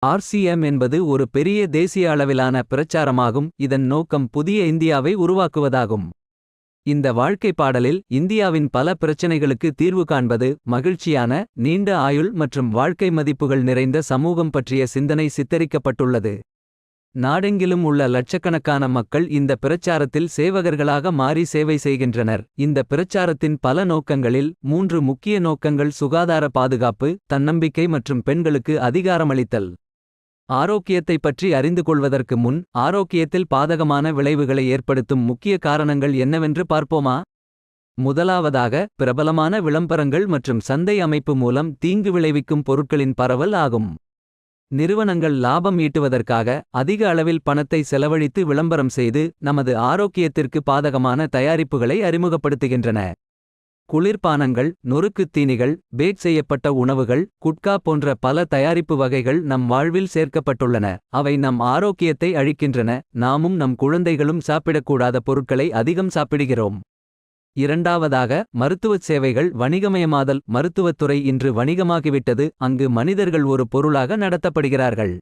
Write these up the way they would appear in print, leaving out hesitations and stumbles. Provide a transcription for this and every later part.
RCM என்பது ஒரு பெரிய தேசிய அளவிலான பிரச்சாரமாகும். இதன் நோக்கம் புதிய இந்தியாவை உருவாக்குவதாகும். இந்த வாழ்க்கை பாடலில் இந்தியாவின் பல பிரச்சனைகளுக்கு தீர்வு காண்பது, மகிழ்ச்சியான, நீண்ட ஆயுள் மற்றும் வாழ்க்கை மதிப்புகள் நிறைந்த சமூகம் பற்றிய சிந்தனை சித்தரிக்கப்பட்டுள்ளது. நாடெங்கிலும் உள்ள லட்சக்கணக்கான மக்கள் இந்த பிரச்சாரத்தில் சேவகர்களாக மாறி சேவை செய்கின்றனர். இந்த பிரச்சாரத்தின் பல நோக்கங்களில் 3 முக்கிய நோக்கங்கள்: சுகாதார பாதுகாப்பு, தன்னம்பிக்கை மற்றும் பெண்களுக்கு அதிகாரமளித்தல். ஆரோக்கியத்தை பற்றி அறிந்து கொள்வதற்கு முன், ஆரோக்கியத்தில் பாதகமான விளைவுகளை ஏற்படுத்தும் முக்கிய காரணங்கள் என்னவென்று பார்ப்போமா? முதலாவதாக, பிரபலமான விளம்பரங்கள் மற்றும் சந்தை அமைப்பு மூலம் தீங்கு விளைவிக்கும் பொருட்களின் பரவல் ஆகும். நிறுவனங்கள் லாபம் ஈட்டுவதற்காக அதிக அளவில் பணத்தை செலவழித்து விளம்பரம் செய்து நமது ஆரோக்கியத்திற்கு பாதகமான தயாரிப்புகளை அறிமுகப்படுத்துகின்றன. குளிர்பானங்கள், நொறுக்குத் தீனிகள், பேக் செய்யப்பட்ட உணவுகள், குட்கா போன்ற பல தயாரிப்பு வகைகள் நம் வாழ்வில் சேர்க்கப்பட்டுள்ளன. அவை நம் ஆரோக்கியத்தை அழிக்கின்றன. நாமும் நம் குழந்தைகளும் சாப்பிடக்கூடாத பொருட்களை அதிகம் சாப்பிடுகிறோம். இரண்டாவதாக, மருத்துவச் சேவைகள் வணிகமயமாதல். மருத்துவத்துறை இன்று வணிகமாகிவிட்டது. அங்கு மனிதர்கள் ஒரு பொருளாக நடத்தப்படுகிறார்கள்.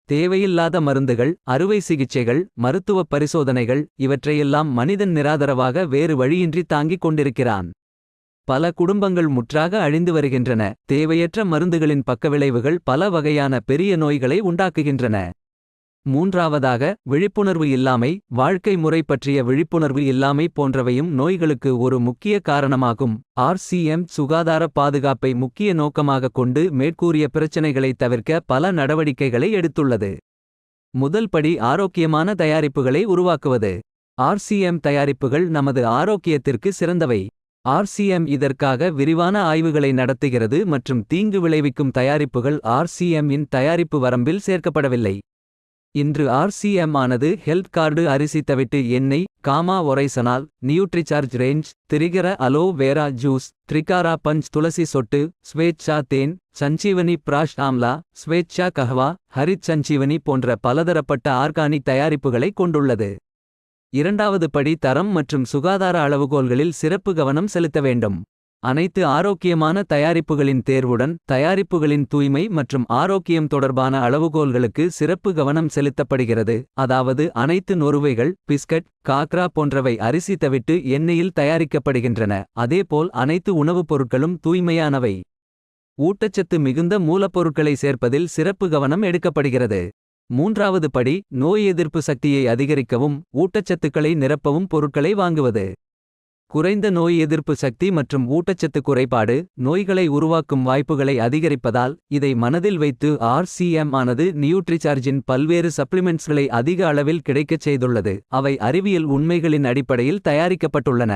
தேவையில்லாத மருந்துகள், அறுவை சிகிச்சைகள், மருத்துவப் பரிசோதனைகள் இவற்றையெல்லாம் மனிதன் நிராதரவாக வேறு வழியின்றி தாங்கிக் கொண்டிருக்கிறான். பல குடும்பங்கள் முற்றாக அழிந்து வருகின்றன. தேவையற்ற மருந்துகளின் பக்கவிளைவுகள் பல வகையான பெரிய நோய்களை உண்டாக்குகின்றன. மூன்றாவதாக, விழிப்புணர்வு இல்லாமை. வாழ்க்கை முறை பற்றிய விழிப்புணர்வு இல்லாமை போன்றவையும் நோய்களுக்கு ஒரு முக்கிய காரணமாகும். ஆர்சிஎம் சுகாதார பாதுகாப்பை முக்கிய நோக்கமாக கொண்டு மேற்கூறிய பிரச்சினைகளை தவிர்க்க பல நடவடிக்கைகளை எடுத்துள்ளது. முதல் படி ஆரோக்கியமான தயாரிப்புகளை உருவாக்குவது. ஆர்சிஎம் தயாரிப்புகள் நமது ஆரோக்கியத்திற்கு சிறந்தவை. ஆர்சிஎம் இதற்காக விரிவான ஆய்வுகளை நடத்துகிறது மற்றும் தீங்கு விளைவிக்கும் தயாரிப்புகள் ஆர்சிஎம் இன் தயாரிப்பு வரம்பில் சேர்க்கப்படவில்லை. இன்று ஆர்சிஎம் ஆனது ஹெல்த் கார்டு அரிசி தவிட்டு எண்ணெய், gamma oryzanol, Nutricharge range, Trikara aloe vera juice, Trikara punch துளசி சொட்டு, ஸ்வேச்சா தேன், சஞ்சீவனி பிராஷ் ஆம்லா, ஸ்வேச்சா கஹ்வா, ஹரித் சஞ்சீவனி போன்ற பலதரப்பட்ட ஆர்கானிக் தயாரிப்புகளை கொண்டுள்ளது. இரண்டாவது படி தரம் மற்றும் சுகாதார அளவுகோல்களில் சிறப்பு கவனம் செலுத்த வேண்டும். அனைத்து ஆரோக்கியமான தயாரிப்புகளின் தேர்வுடன் தயாரிப்புகளின் தூய்மை மற்றும் ஆரோக்கியம் தொடர்பான அளவுகோல்களுக்கு சிறப்பு கவனம் செலுத்தப்படுகிறது. அதாவது அனைத்து நொறுவைகள், பிஸ்கட், காக்ரா போன்றவை அரிசி தவிட்டு எண்ணெயில் தயாரிக்கப்படுகின்றன. அதேபோல் அனைத்து உணவுப் பொருட்களும் தூய்மையானவை. ஊட்டச்சத்து மிகுந்த மூலப்பொருட்களை சேர்ப்பதில் சிறப்பு கவனம் எடுக்கப்படுகிறது. மூன்றாவது படி நோய் எதிர்ப்பு சக்தியை அதிகரிக்கவும் ஊட்டச்சத்துக்களை நிரப்பவும் பொருட்களை வாங்குவது. குறைந்த நோய் எதிர்ப்பு சக்தி மற்றும் ஊட்டச்சத்து குறைபாடு நோய்களை உருவாக்கும் வாய்ப்புகளை அதிகரிப்பதால், இதை மனதில் வைத்து ஆர்சிஎம் ஆனது நியூட்ரிசார்ஜின் பல்வேறு சப்ளிமெண்ட்ஸ்களை அதிக அளவில் கிடைக்கச் செய்துள்ளது. அவை அறிவியல் உண்மைகளின் அடிப்படையில் தயாரிக்கப்பட்டுள்ளன.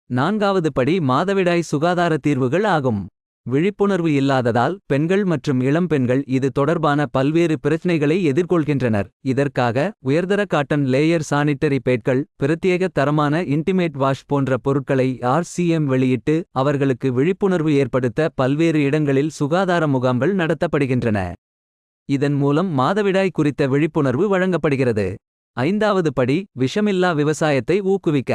நான்காவது படி மாதவிடாய் சுகாதார தீர்வுகள் ஆகும். விழிப்புணர்வு இல்லாததால் பெண்கள் மற்றும் இளம்பெண்கள் இது தொடர்பான பல்வேறு பிரச்சினைகளை எதிர்கொள்கின்றனர். இதற்காக உயர்தர காட்டன் லேயர் சானிட்டரி பேட்கள், பிரத்யேக தரமான இன்டிமேட் வாஷ் போன்ற பொருட்களை ஆர்சிஎம் வெளியிட்டு அவர்களுக்கு விழிப்புணர்வு ஏற்படுத்த பல்வேறு இடங்களில் சுகாதார முகாம்கள் நடத்தப்படுகின்றன. இதன் மூலம் மாதவிடாய் குறித்த விழிப்புணர்வு வழங்கப்படுகிறது. ஐந்தாவது படி விஷமில்லா விவசாயத்தை ஊக்குவிக்க.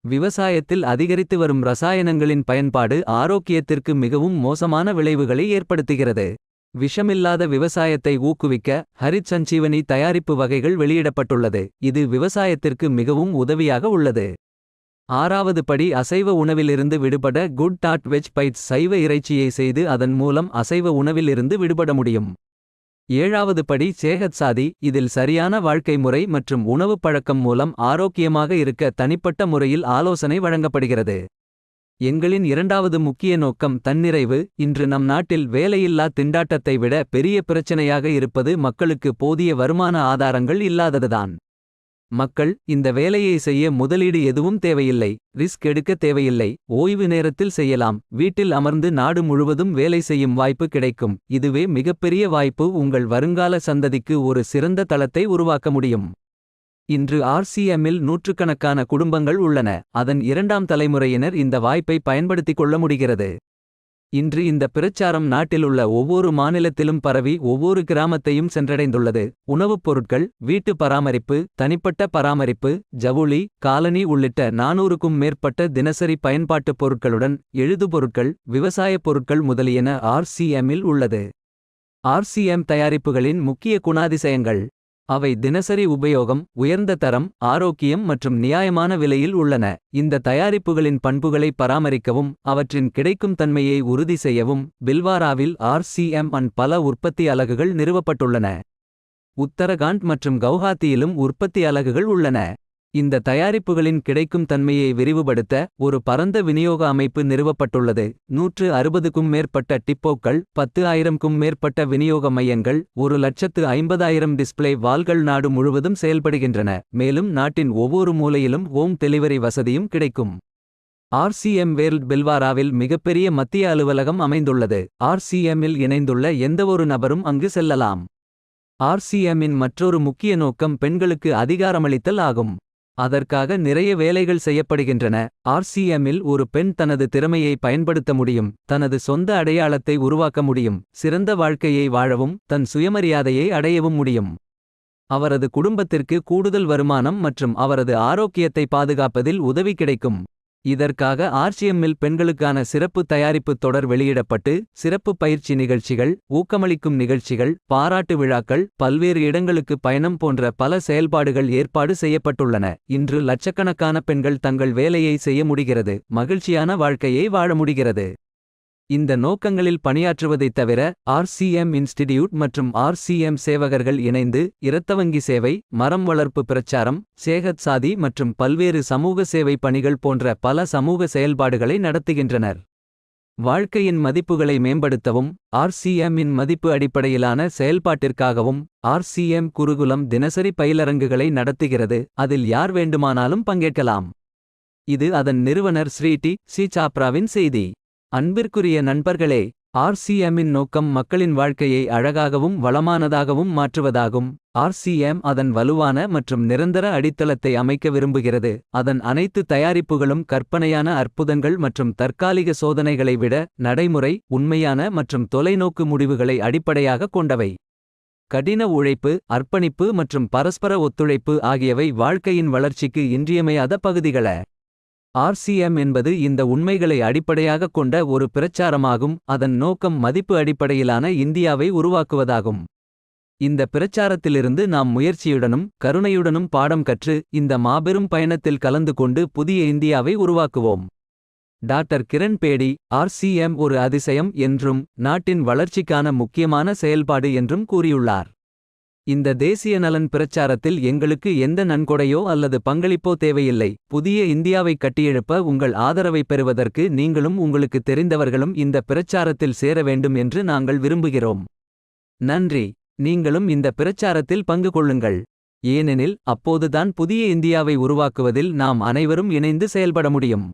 விவசாயத்தில் அதிகரித்து வரும் ரசாயனங்களின் பயன்பாடு ஆரோக்கியத்திற்கு மிகவும் மோசமான விளைவுகளை ஏற்படுத்துகிறது. விஷமில்லாத விவசாயத்தை ஊக்குவிக்க ஹரித் சஞ்சீவனி தயாரிப்பு வகைகள் வெளியிடப்பட்டுள்ளது. இது விவசாயத்திற்கு மிகவும் உதவியாக உள்ளது. ஆறாவது படி அசைவ உணவிலிருந்து விடுபட குட் டாட் வெஜ் பைட்ஸ் சைவ இறைச்சியை செய்து அதன் மூலம் அசைவ உணவிலிருந்து விடுபட முடியும். ஏழாவது படி சேஹத் சாதி. இதில் சரியான வாழ்க்கை முறை மற்றும் உணவுப் பழக்கம் மூலம் ஆரோக்கியமாக இருக்க தனிப்பட்ட முறையில் ஆலோசனை வழங்கப்படுகிறது. எங்களின் இரண்டாவது முக்கிய நோக்கம் தன்னிறைவு. இன்று நம் நாட்டில் வேலையில்லா திண்டாட்டத்தை விட பெரிய பிரச்சனையாக இருப்பது மக்களுக்கு போதிய வருமான ஆதாரங்கள் இல்லாததுதான். மக்கள் இந்த வேலையை செய்ய முதலீடு எதுவும் தேவையில்லை, ரிஸ்க் எடுக்க தேவையில்லை, ஓய்வு நேரத்தில் செய்யலாம், வீட்டில் அமர்ந்து நாடு முழுவதும் வேலை செய்யும் வாய்ப்பு கிடைக்கும். இதுவே மிகப்பெரிய வாய்ப்பு. உங்கள் வருங்கால சந்ததிக்கு ஒரு சிறந்த தளத்தை உருவாக்க முடியும். இன்று ஆர்சிஎம்மில் நூற்றுக்கணக்கான குடும்பங்கள் உள்ளன. அதன் இரண்டாம் தலைமுறையினர் இந்த வாய்ப்பை பயன்படுத்திக் கொள்ள முடிகிறது. இன்று இந்த பிரச்சாரம் நாட்டிலுள்ள ஒவ்வொரு மாநிலத்திலும் பரவி ஒவ்வொரு கிராமத்தையும் சென்றடைந்துள்ளது. உணவுப் பொருட்கள், வீட்டு பராமரிப்பு, தனிப்பட்ட பராமரிப்பு, ஜவுளி, காலனி உள்ளிட்ட 400க்கும் மேற்பட்ட தினசரி பயன்பாட்டுப் பொருட்களுடன் எழுதுபொருட்கள், விவசாயப் பொருட்கள் முதலியன ஆர்சிஎம்மில் உள்ளது. ஆர்சிஎம் தயாரிப்புகளின் முக்கிய குணாதிசயங்கள். அவை தினசரி உபயோகம், உயர்ந்த தரம், ஆரோக்கியம் மற்றும் நியாயமான விலையில் உள்ளன. இந்த தயாரிப்புகளின் பண்புகளை பராமரிக்கவும் அவற்றின் கிடைக்கும் தன்மையை உறுதி செய்யவும் பில்வாராவில் ஆர்சிஎம் அண்ட் பல உற்பத்தி அலகுகள் நிறுவப்பட்டுள்ளன. உத்தரகாண்ட் மற்றும் கவுஹாத்தியிலும் உற்பத்தி அலகுகள் உள்ளன. இந்த தயாரிப்புகளின் கிடைக்கும் தன்மையை விரிவுபடுத்த ஒரு பரந்த விநியோக அமைப்பு நிறுவப்பட்டுள்ளது. 160க்கும் மேற்பட்ட டிப்போக்கள், 10,000க்கும் மேற்பட்ட விநியோக மையங்கள், 1,50,000 டிஸ்ப்ளே வால்கள் நாடு முழுவதும் செயல்படுகின்றன. மேலும் நாட்டின் ஒவ்வொரு மூலையிலும் ஹோம் டெலிவரி வசதியும் கிடைக்கும். ஆர்சிஎம் வேர்ல்ட் பில்வாராவில் மிகப்பெரிய மத்திய அலுவலகம் அமைந்துள்ளது. ஆர்சிஎம்மில் இணைந்துள்ள எந்தவொரு நபரும் அங்கு செல்லலாம். ஆர்சிஎம்மின் மற்றொரு முக்கிய நோக்கம் பெண்களுக்கு அதிகாரமளித்தல் ஆகும். அதற்காக நிறைய வேலைகள் செய்யப்படுகின்றன. ஆர்சிஎம்மில் ஒரு பெண் தனது திறமையை பயன்படுத்த முடியும், தனது சொந்த அடையாளத்தை உருவாக்க முடியும், சிறந்த வாழ்க்கையை வாழவும் தன் சுயமரியாதையை அடையவும் முடியும். அவரது குடும்பத்திற்கு கூடுதல் வருமானம் மற்றும் அவரது ஆரோக்கியத்தை பாதுகாப்பதில் உதவி கிடைக்கும். இதற்காக ஆர்சிஎம்மில் பெண்களுக்கான சிறப்பு தயாரிப்பு தொடர் வெளியிடப்பட்டு சிறப்பு பயிற்சி நிகழ்ச்சிகள், ஊக்கமளிக்கும் நிகழ்ச்சிகள், பாராட்டு விழாக்கள், பல்வேறு இடங்களுக்கு பயணம் போன்ற பல செயல்பாடுகள் ஏற்பாடு செய்யப்பட்டுள்ளன. இன்று லட்சக்கணக்கான பெண்கள் தங்கள் வேலையை செய்ய முடிகிறது, மகிழ்ச்சியான வாழ்க்கையை வாழ முடிகிறது. இந்த நோக்கங்களில் பணியாற்றுவதைத் தவிர ஆர்சிஎம் இன்ஸ்டிடியூட் மற்றும் ஆர்சிஎம் சேவகர்கள் இணைந்து இரத்தவங்கி சேவை, மரம் வளர்ப்பு பிரச்சாரம், சேகத் சாதி மற்றும் பல்வேறு சமூக சேவை பணிகள் போன்ற பல சமூக செயல்பாடுகளை நடத்துகின்றனர். வாழ்க்கையின் மதிப்புகளை மேம்படுத்தவும் ஆர்சிஎம் இன் மதிப்பு அடிப்படையிலான செயல்பாட்டிற்காகவும் ஆர்சிஎம் குருகுலம் தினசரி பயிலரங்குகளை நடத்துகிறது. அதில் யார் வேண்டுமானாலும் பங்கேற்கலாம். இது அதன் நிறுவனர் ஸ்ரீ டி. சி. சாப்ராவின் செய்தி. அன்பிற்குரிய நண்பர்களே, ஆர்சிஎம்மின் நோக்கம் மக்களின் வாழ்க்கையை அழகாகவும் வளமானதாகவும் மாற்றுவதாகும். ஆர்சிஎம் அதன் வலுவான மற்றும் நிரந்தர அடித்தளத்தை அமைக்க விரும்புகிறது. அதன் அனைத்து தயாரிப்புகளும் கற்பனையான அற்புதங்கள் மற்றும் தற்காலிக சோதனைகளை விட நடைமுறை, உண்மையான மற்றும் தொலைநோக்கு முடிவுகளை அடிப்படையாக கொண்டவை. கடின உழைப்பு, அர்ப்பணிப்பு மற்றும் பரஸ்பர ஒத்துழைப்பு ஆகியவை வாழ்க்கையின் வளர்ச்சிக்கு இன்றியமையாத பகுதிகள. ஆர்சிஎம் என்பது இந்த உண்மைகளை அடிப்படையாகக் கொண்ட ஒரு பிரச்சாரமாகும். அதன் நோக்கம் மதிப்பு அடிப்படையிலான இந்தியாவை உருவாக்குவதாகும். இந்த பிரச்சாரத்திலிருந்து நாம் முயற்சியுடனும் கருணையுடனும் பாடம் கற்று இந்த மாபெரும் பயணத்தில் கலந்து கொண்டு புதிய இந்தியாவை உருவாக்குவோம். டாக்டர் கிரண் பேடி, ஆர்சிஎம் ஒரு அதிசயம் என்றும் நாட்டின் வளர்ச்சிக்கான முக்கியமான செயல்பாடு என்றும் கூறியுள்ளார். இந்த தேசிய நலன் பிரச்சாரத்தில் எங்களுக்கு எந்த நன்கொடையோ அல்லது பங்களிப்போ தேவையில்லை. புதிய இந்தியாவை கட்டியெழுப்ப உங்கள் ஆதரவை பெறுவதற்கு நீங்களும் உங்களுக்கு தெரிந்தவர்களும் இந்த பிரச்சாரத்தில் சேர வேண்டும் என்று நாங்கள் விரும்புகிறோம். நன்றி. நீங்களும் இந்த பிரச்சாரத்தில் பங்கு கொள்ளுங்கள். ஏனெனில் அப்போதுதான் புதிய இந்தியாவை உருவாக்குவதில் நாம் அனைவரும் இணைந்து செயல்பட முடியும்.